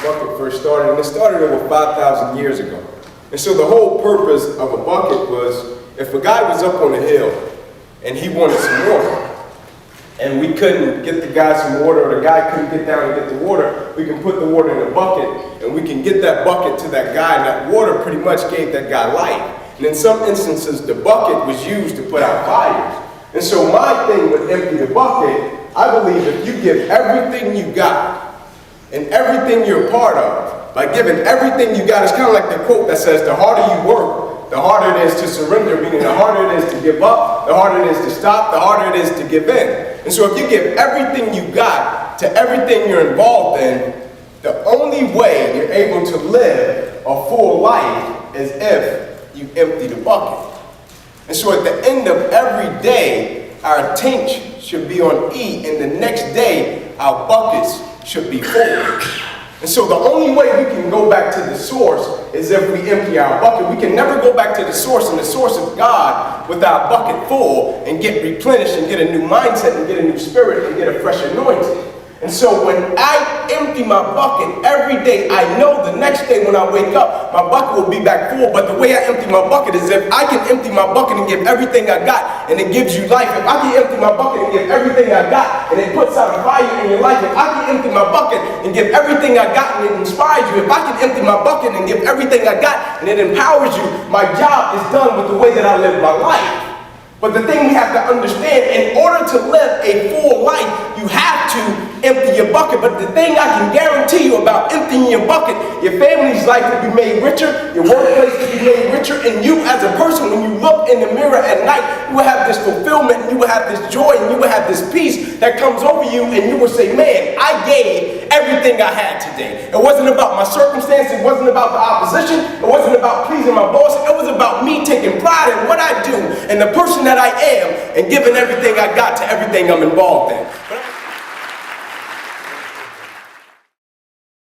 bucket first started, and it started over 5,000 years ago. And so the whole purpose of a bucket was, if a guy was up on a hill and he wanted some water, and we couldn't get the guy some water, or the guy couldn't get down and get the water, we can put the water in a bucket, and we can get that bucket to that guy, and that water pretty much gave that guy life. And in some instances, the bucket was used to put out fires. And so my thing with empty the bucket, I believe if you give everything you got, and everything you're a part of, by giving everything you got, it's kind of like the quote that says, the harder you work, the harder it is to surrender, meaning the harder it is to give up, the harder it is to stop, the harder it is to give in. And so if you give everything you got to everything you're involved in, the only way you're able to live a full life is if you empty the bucket. And so at the end of every day, our tank should be on E, and the next day, our buckets should be full. And so the only way we can go back to the source is if we empty our bucket. We can never go back to the source and the source of God with our bucket full and get replenished and get a new mindset and get a new spirit and get a fresh anointing. And so when I empty my bucket every day, I know the next day when I wake up, my bucket will be back full. But the way I empty my bucket is if I can empty my bucket and give everything I got, and it gives you life. If I can empty my bucket and give everything I got, and it puts out a fire in your life. If I can empty my bucket and give everything I got, and it inspires you. If I can empty my bucket and give everything I got, and it empowers you, my job is done with the way that I live my life. But the thing we have to understand, in order to live a full life, you have to empty your bucket. But the thing I can guarantee you about emptying your bucket, your family's life will be made richer, your workplace will be made richer, and you as a person, when you look in the mirror at night, you will have this fulfillment, and you will have this joy, and you will have this peace that comes over you, and you will say, man, I gave everything I had today. It wasn't about my circumstance, it wasn't about the opposition, it wasn't about pleasing my boss, it was about me taking pride in what I do, and the person that I am, and giving everything I got to everything I'm involved in.